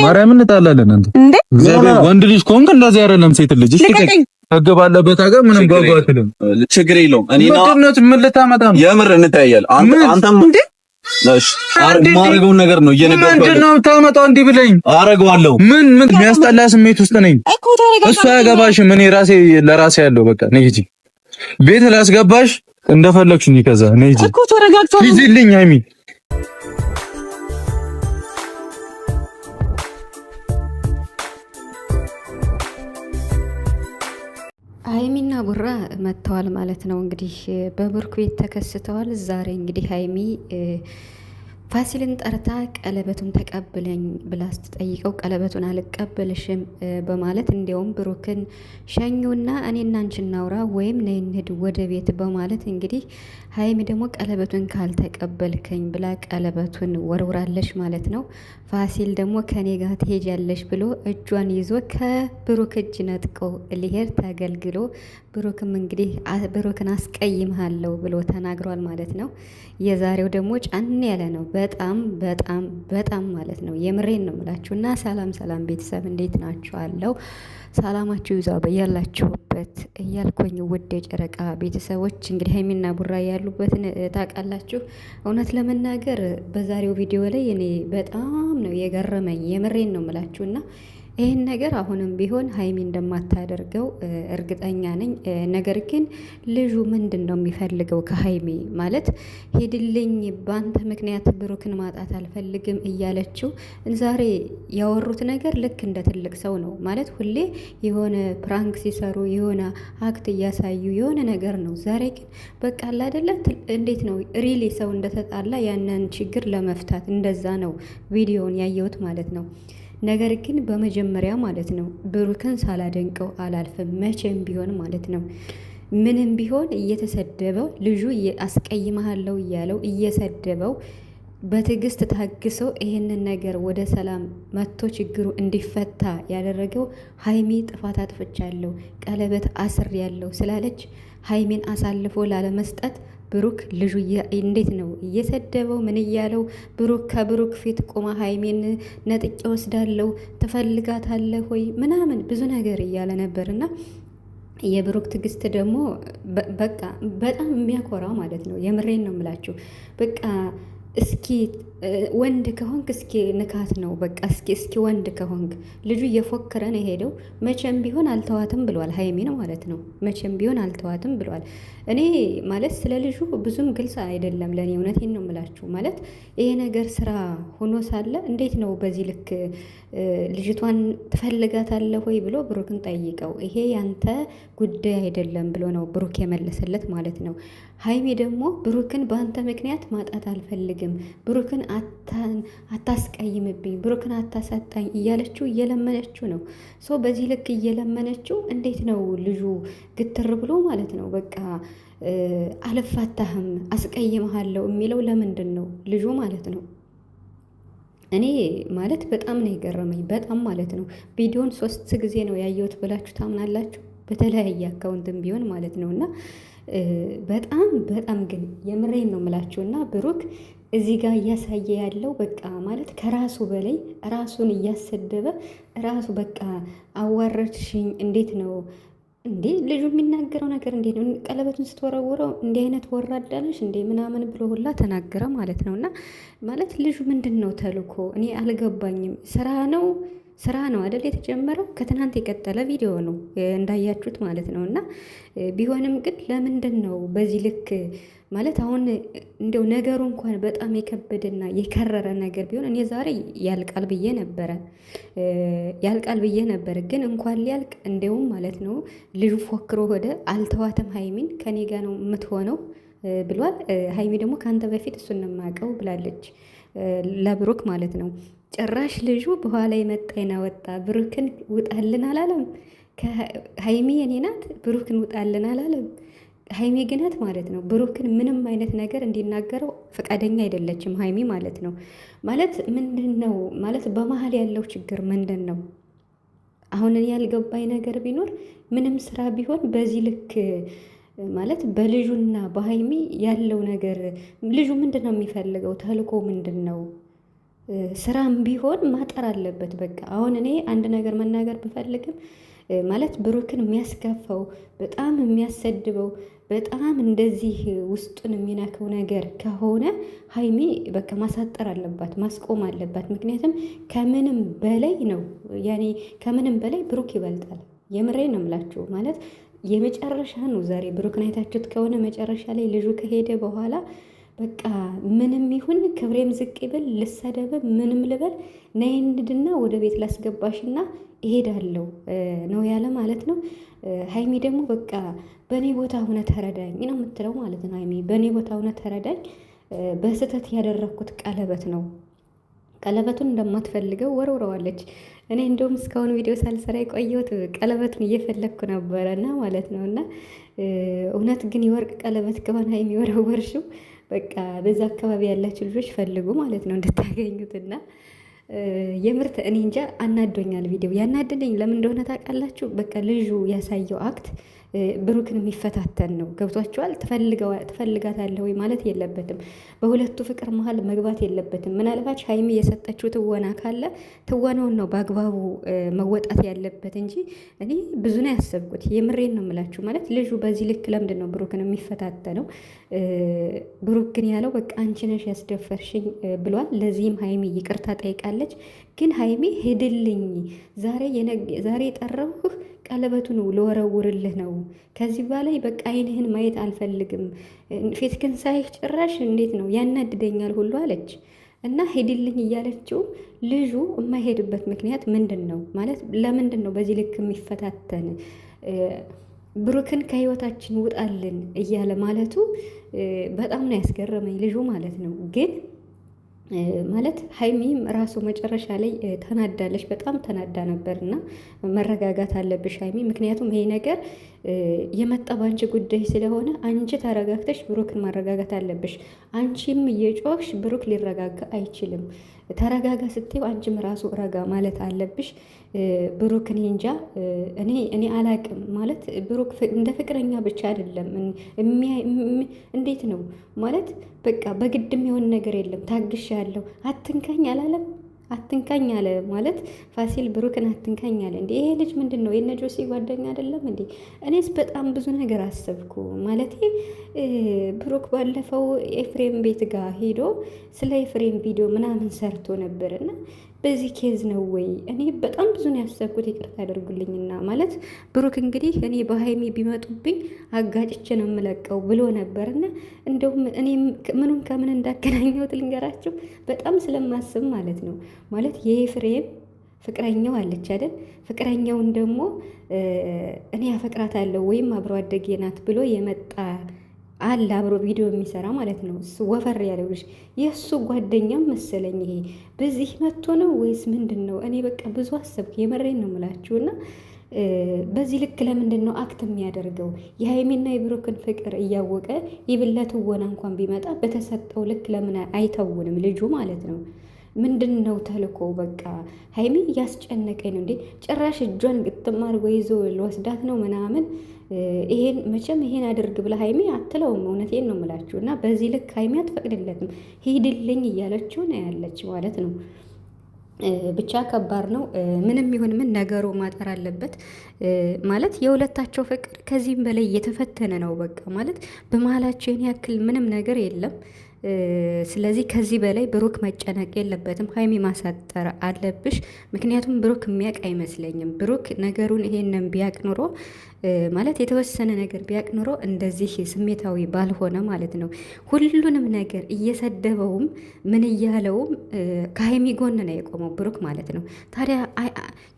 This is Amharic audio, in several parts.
ማርያምን እንጣላለን እንዴ? ወንድ ልጅ ከሆንክ እንደዚህ አይደለም ሴት ልጅ እሺ ህግ ባለበት ሀገር ምንም ጓጓ አትልም። ችግር የለውም። እኔ ምን ልታመጣ ነው? የምር እንታያለን። አንተም እሺ ማረገውን ነገር ነው እየነገርኩህ። ምንድነው ታመጣው? እንዲህ ብለኝ አረጋለሁ። ምን የሚያስጠላ ስሜት ውስጥ ነኝ። እሱ አያገባሽም። እኔ ራሴ ለራሴ ያለው በቃ ነይ ሂጂ። ቤት ላስገባሽ እንደፈለግሽኝ ከዛ ነይ ሂጂ እኮ ተረጋግቶ ሂጂልኝ ሃይሚ። ሃይሚና ቡራ መጥተዋል ማለት ነው። እንግዲህ በብሩክ ቤት ተከስተዋል። ዛሬ እንግዲህ ሃይሚ ፋሲልን ጠርታ ቀለበቱን ተቀብለኝ ብላ ስትጠይቀው ቀለበቱን አልቀበልሽም በማለት እንዲያውም ብሩክን ሸኙና እኔና አንቺ እናውራ ወይም ነይ እንሂድ ወደ ቤት በማለት እንግዲህ ሃይሚ ደግሞ ቀለበቱን ካልተቀበልከኝ ብላ ቀለበቱን ወርውራለች ማለት ነው። ፋሲል ደግሞ ከኔ ጋር ትሄጃለሽ ብሎ እጇን ይዞ ከብሩክ እጅ ነጥቆ ሊሄድ ተገልግሎ ብሩክም እንግዲህ ብሩክን አስቀይምሃለሁ ብሎ ተናግሯል ማለት ነው። የዛሬው ደግሞ ጫን ያለ ነው። በጣም በጣም በጣም ማለት ነው። የምሬን ነው የምላችሁ። እና ሰላም ሰላም ቤተሰብ እንዴት ናችኋለሁ? ሰላማችሁ ይዛ በያላችሁበት እያልኩኝ ውድ የጨረቃ ቤተሰቦች እንግዲህ ሃይሚና ቡራ ያሉበትን ታውቃላችሁ። እውነት ለመናገር በዛሬው ቪዲዮ ላይ እኔ በጣም ነው የገረመኝ። የምሬን ነው የምላችሁና ይህን ነገር አሁንም ቢሆን ሃይሚ እንደማታደርገው እርግጠኛ ነኝ። ነገር ግን ልጁ ምንድን ነው የሚፈልገው ከሃይሚ? ማለት ሂድልኝ፣ በአንተ ምክንያት ብሩክን ማጣት አልፈልግም እያለችው ዛሬ ያወሩት ነገር ልክ እንደ ትልቅ ሰው ነው ማለት ሁሌ የሆነ ፕራንክ ሲሰሩ የሆነ አክት እያሳዩ የሆነ ነገር ነው። ዛሬ ግን በቃ አለ አይደለ? እንዴት ነው ሪሊ ሰው እንደተጣላ ያንን ችግር ለመፍታት እንደዛ ነው ቪዲዮውን ያየሁት ማለት ነው። ነገር ግን በመጀመሪያ ማለት ነው ብሩክን ሳላደንቀው አላልፍም መቼም ቢሆን ማለት ነው። ምንም ቢሆን እየተሰደበው ልጁ አስቀይመሃለው እያለው እየሰደበው በትዕግስት ታግሰው ይሄንን ነገር ወደ ሰላም መጥቶ ችግሩ እንዲፈታ ያደረገው ሃይሚ ጥፋት አጥፍቻለሁ ቀለበት አስር ያለው ስላለች ሃይሚን አሳልፎ ላለመስጠት ብሩክ ልጁ እንዴት ነው እየሰደበው ምን እያለው ብሩክ ከብሩክ ፊት ቆማ ሃይሜን ነጥቄ ወስዳለው ትፈልጋታለህ ወይ ምናምን ብዙ ነገር እያለ ነበርና የብሩክ ትዕግስት ደግሞ በቃ በጣም የሚያኮራ ማለት ነው። የምሬን ነው የምላችሁ። በቃ እስኪ ወንድ ከሆንክ እስኪ ንካት ነው በቃ እስኪ ወንድ ከሆንክ ልጁ እየፎከረ ነው ሄደው መቼም ቢሆን አልተዋትም ብሏል። ሃይሚን ማለት ነው መቼም ቢሆን አልተዋትም ብሏል። እኔ ማለት ስለ ልጁ ብዙም ግልጽ አይደለም ለኔ እውነቴን ነው የምላችሁ። ማለት ይሄ ነገር ስራ ሆኖ ሳለ እንዴት ነው በዚህ ልክ ልጅቷን ትፈልጋታለህ ወይ ብሎ ብሩክን ጠይቀው ይሄ ያንተ ጉዳይ አይደለም ብሎ ነው ብሩክ የመለሰለት ማለት ነው። ሃይሚ ደግሞ ብሩክን በአንተ ምክንያት ማጣት አልፈልግም፣ ብሩክን አታስቀይምብኝ፣ ብሩክን አታሳጣኝ እያለችው እየለመነችው ነው። ሶ በዚህ ልክ እየለመነችው እንዴት ነው ልጁ ግትር ብሎ ማለት ነው በቃ አልፋታህም አስቀይምሃለሁ የሚለው ለምንድን ነው ልጁ ማለት ነው? እኔ ማለት በጣም ነው የገረመኝ በጣም ማለት ነው። ቪዲዮን 3 ጊዜ ነው ያየሁት ብላችሁ ታምናላችሁ? በተለያየ አካውንትም ቢሆን ማለት ነው። እና በጣም በጣም ግን የምሬን ነው የምላችሁ። እና ብሩክ እዚህ ጋር እያሳየ ያለው በቃ ማለት ከራሱ በላይ ራሱን እያሰደበ ራሱ በቃ አዋረድሽኝ እንዴት ነው እንዴ ልጁ የሚናገረው ነገር እንዴ ነው? ቀለበቱን ስትወረውረው እንዲህ አይነት ወራዳ ነሽ እንዴ ምናምን ብሎ ሁላ ተናገረ ማለት ነው። እና ማለት ልጁ ምንድን ነው ተልኮ? እኔ አልገባኝም። ስራ ነው አይደል የተጀመረው? ከትናንት የቀጠለ ቪዲዮ ነው እንዳያችሁት ማለት ነው። እና ቢሆንም ግን ለምንድን ነው በዚህ ልክ ማለት አሁን እንደው ነገሩ እንኳን በጣም የከበደና የከረረ ነገር ቢሆን እኔ ዛሬ ያልቃል ብዬ ነበር። ግን እንኳን ሊያልቅ እንደውም ማለት ነው ልጁ ፎክሮ ወደ አልተዋትም ሃይሚን ከኔ ጋር ነው የምትሆነው ብሏል። ሃይሚ ደግሞ ከአንተ በፊት እሱን ነው የማውቀው ብላለች ለብሩክ ማለት ነው። ጭራሽ ልጁ በኋላ የመጣይና ወጣ ብሩክን ውጣልን አላለም። ሃይሚ የኔ ናት ብሩክን ውጣልን አላለም። ሃይሚ ግነት ማለት ነው ብሩክን ምንም አይነት ነገር እንዲናገረው ፈቃደኛ አይደለችም ሃይሚ ማለት ነው። ማለት ምንድን ነው ማለት በመሀል ያለው ችግር ምንድን ነው? አሁን ያልገባኝ ነገር ቢኖር ምንም ስራ ቢሆን በዚህ ልክ ማለት በልጁና በሀይሚ ያለው ነገር ልጁ ምንድን ነው የሚፈልገው? ተልኮ ምንድን ነው? ስራም ቢሆን ማጠር አለበት። በቃ አሁን እኔ አንድ ነገር መናገር ብፈልግም ማለት ብሩክን የሚያስከፋው በጣም የሚያሰድበው በጣም እንደዚህ ውስጡን የሚነካው ነገር ከሆነ ሀይሚ በቃ ማሳጠር አለባት፣ ማስቆም አለባት። ምክንያቱም ከምንም በላይ ነው ያኔ ከምንም በላይ ብሩክ ይበልጣል። የምሬ ነው የምላችሁ። ማለት የመጨረሻ ነው ዛሬ ብሩክን አይታችሁት ከሆነ መጨረሻ ላይ ልጁ ከሄደ በኋላ በቃ ምንም ይሁን ክብሬም ዝቅ ይበል ልሰደብም ምንም ልበል ነይ እንሂድና ወደ ቤት ላስገባሽና እሄዳለሁ ነው ያለ ማለት ነው። ሀይሚ ደግሞ በቃ በእኔ ቦታ ሆነ ተረዳኝ ነው የምትለው ማለት ነው። ሀይሚ በእኔ ቦታ ሆነ ተረዳኝ፣ በስህተት ያደረግኩት ቀለበት ነው። ቀለበቱን እንደማትፈልገው ወርውረዋለች። እኔ እንደውም እስካሁን ቪዲዮ ሳልሰራ የቆየሁት ቀለበቱን እየፈለግኩ ነበረና ማለት ነው። እና እውነት ግን የወርቅ ቀለበት ከሆነ ሀይሚ ወረወርሽው በቃ በዛ አካባቢ ያላችሁ ልጆች ፈልጉ ማለት ነው እንድታገኙትና የምርት እኔ እንጃ አናዶኛል። ቪዲዮ ያናደደኝ ለምን እንደሆነ ታውቃላችሁ? በቃ ልጁ ያሳየው አክት ብሩክን የሚፈታተን ነው። ገብቷቸዋል። ትፈልጋታለህ ወይ ማለት የለበትም። በሁለቱ ፍቅር መሀል መግባት የለበትም። ምናልባት ሀይሚ የሰጠችው ትወና ካለ ትወናውን ነው በአግባቡ መወጣት ያለበት እንጂ እኔ ብዙ ነው ያሰብኩት። የምሬን ነው የምላችሁ። ማለት ልጁ በዚህ ልክ ለምንድን ነው ብሩክን የሚፈታተነው? ብሩክ ግን ያለው በቃ አንቺ ነሽ ያስደፈርሽኝ ብሏል። ለዚህም ሀይሚ ይቅርታ ጠይቃለች። ግን ሀይሚ ሄድልኝ ዛሬ የጠራሁህ ቀለበቱን ልወረውርልህ ነው። ከዚህ በላይ በቃ አይንህን ማየት አልፈልግም። ፊትህን ሳይህ ጭራሽ እንዴት ነው ያናድደኛል ሁሉ አለች እና ሄድልኝ እያለችው ልጁ የማይሄድበት ምክንያት ምንድን ነው? ማለት ለምንድን ነው በዚህ ልክ የሚፈታተን? ብሩክን ከህይወታችን ውጣልን እያለ ማለቱ በጣም ነው ያስገረመኝ ልጁ ማለት ነው። ግን ማለት ሀይሚም ራሱ መጨረሻ ላይ ተናዳለች። በጣም ተናዳ ነበር እና መረጋጋት አለብሽ ሀይሚ። ምክንያቱም ይሄ ነገር የመጣ በአንቺ ጉዳይ ስለሆነ አንቺ ተረጋግተሽ ብሩክን ማረጋጋት አለብሽ። አንቺም እየጮኽሽ ብሩክ ሊረጋጋ አይችልም። ተረጋጋ ስትይው አንቺም ራሱ ረጋ ማለት አለብሽ። ብሩክ እኔ እንጃ እኔ አላቅም ማለት ብሩክ እንደ ፍቅረኛ ብቻ አይደለም። እንዴት ነው ማለት በቃ በግድም የሆነ ነገር የለም። ታግሻ ያለው አትንካኝ አላለም። አትንካኝ አለ ማለት ፋሲል ብሩክን አትንካኝ አለ። እንዴ ይሄ ልጅ ምንድን ነው? የነ ጆሲ ጓደኛ አይደለም እንዴ? እኔስ በጣም ብዙ ነገር አሰብኩ። ማለት ብሩክ ባለፈው ኤፍሬም ቤት ጋር ሄዶ ስለ ኤፍሬም ቪዲዮ ምናምን ሰርቶ ነበር እና በዚህ ኬዝ ነው ወይ? እኔ በጣም ብዙ ነው ያሰብኩት። ይቅርታ አድርጉልኝና ማለት ብሩክ እንግዲህ እኔ በሀይሚ ቢመጡብኝ አጋጭቼ ነው የምለቀው ብሎ ነበርና እንደውም እኔ ምኑን ከምን እንዳገናኘሁት ልንገራችሁ። በጣም ስለማስብ ማለት ነው። ማለት የኤፍሬም ፍቅረኛው አለች አይደል? ፍቅረኛውን ደግሞ እኔ አፈቅራታለሁ ወይም አብሮ አደጌ ናት ብሎ የመጣ አለ አብሮ ቪዲዮ የሚሰራ ማለት ነው። እሱ ወፈር ያለው ልጅ የእሱ ጓደኛም መሰለኝ። ይሄ በዚህ መጥቶ ነው ወይስ ምንድን ነው? እኔ በቃ ብዙ አሰብኩ። የመሬን ነው የምላችሁና በዚህ ልክ ለምንድን ነው አክት የሚያደርገው? የሀይሚና የብሩክን ፍቅር እያወቀ ይብለት ወና እንኳን ቢመጣ በተሰጠው ልክ ለምን አይተውንም? ልጁ ማለት ነው። ምንድን ነው ተልኮ? በቃ ሀይሚ እያስጨነቀኝ ነው እንዴ! ጭራሽ እጇን ግጥም አድርጎ ይዞ ልወስዳት ነው ምናምን። ይሄን መቼም ይሄን አድርግ ብላ ሀይሚ አትለውም። እውነቴን ነው የምላችሁ። እና በዚህ ልክ ሀይሚ አትፈቅድለትም። ሂድልኝ እያለችው ነው ያለች ማለት ነው። ብቻ ከባድ ነው። ምንም ይሁን ምን ነገሩ ማጠር አለበት ማለት የሁለታቸው ፍቅር ከዚህም በላይ እየተፈተነ ነው። በቃ ማለት በመሀላቸው ይህን ያክል ምንም ነገር የለም። ስለዚህ ከዚህ በላይ ብሩክ መጨነቅ የለበትም። ሀይሚ ማሳጠር አለብሽ። ምክንያቱም ብሩክ የሚያውቅ አይመስለኝም። ብሩክ ነገሩን ይሄንን ቢያቅ ኑሮ ማለት የተወሰነ ነገር ቢያቅ ኑሮ እንደዚህ ስሜታዊ ባልሆነ ማለት ነው። ሁሉንም ነገር እየሰደበውም ምን እያለውም ከሀይሚ ጎን ነው የቆመው ብሩክ ማለት ነው። ታዲያ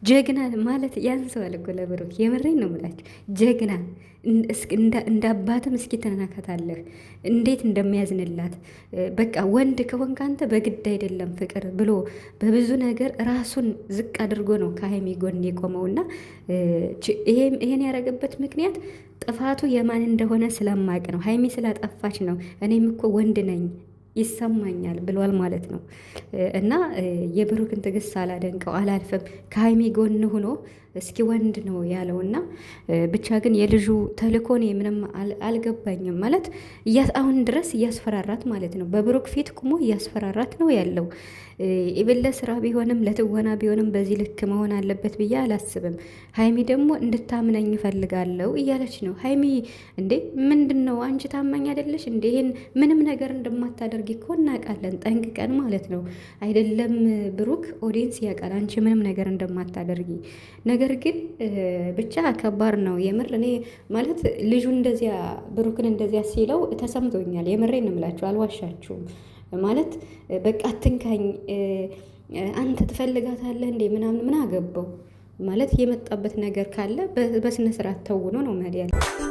ጀግና ማለት ያንሰዋል እኮ ለብሩክ። የምሬን ነው የምላችሁ ጀግና እንደ አባትም እስኪ ትነካታለህ እንዴት እንደሚያዝንላት። በቃ ወንድ ከሆንክ አንተ በግድ አይደለም ፍቅር ብሎ በብዙ ነገር ራሱን ዝቅ አድርጎ ነው ከሀይሚ ጎን የቆመውና ይሄን ያደረገበት ምክንያት ጥፋቱ የማን እንደሆነ ስለማቅ ነው። ሀይሚ ስላጠፋች ነው እኔም እኮ ወንድ ነኝ ይሰማኛል ብሏል ማለት ነው። እና የብሩክን ትዕግስት አላደንቀው አላልፍም። ከሀይሚ ጎን ሆኖ እስኪ ወንድ ነው ያለውና ብቻ ግን የልጁ ተልእኮ እኔ ምንም አልገባኝም። ማለት አሁን ድረስ እያስፈራራት ማለት ነው። በብሩክ ፊት ቁሞ እያስፈራራት ነው ያለው። ኢብለ ስራ ቢሆንም ለትወና ቢሆንም በዚህ ልክ መሆን አለበት ብዬ አላስብም። ሀይሚ ደግሞ እንድታምነኝ እፈልጋለሁ እያለች ነው። ሀይሚ እንዴ ምንድን ነው አንቺ ታማኝ አይደለሽ እንዴ? ይሄን ምንም ነገር እንደማታደርጊ እኮ እናውቃለን ጠንቅቀን ማለት ነው። አይደለም ብሩክ ኦዲየንስ ያውቃል አንቺ ምንም ነገር እንደማታደርጊ። ነገር ግን ብቻ ከባድ ነው የምር። እኔ ማለት ልጁ እንደዚያ ብሩክን እንደዚያ ሲለው ተሰምቶኛል። የምሬን ነው የምላችሁ፣ አልዋሻችሁም። ማለት በቃ አትንካኝ፣ አንተ ትፈልጋታለህ እንዴ ምናምን ምን አገባው ማለት የመጣበት ነገር ካለ በስነ ስርዓት ተውኖ ነው መሄድ ያለ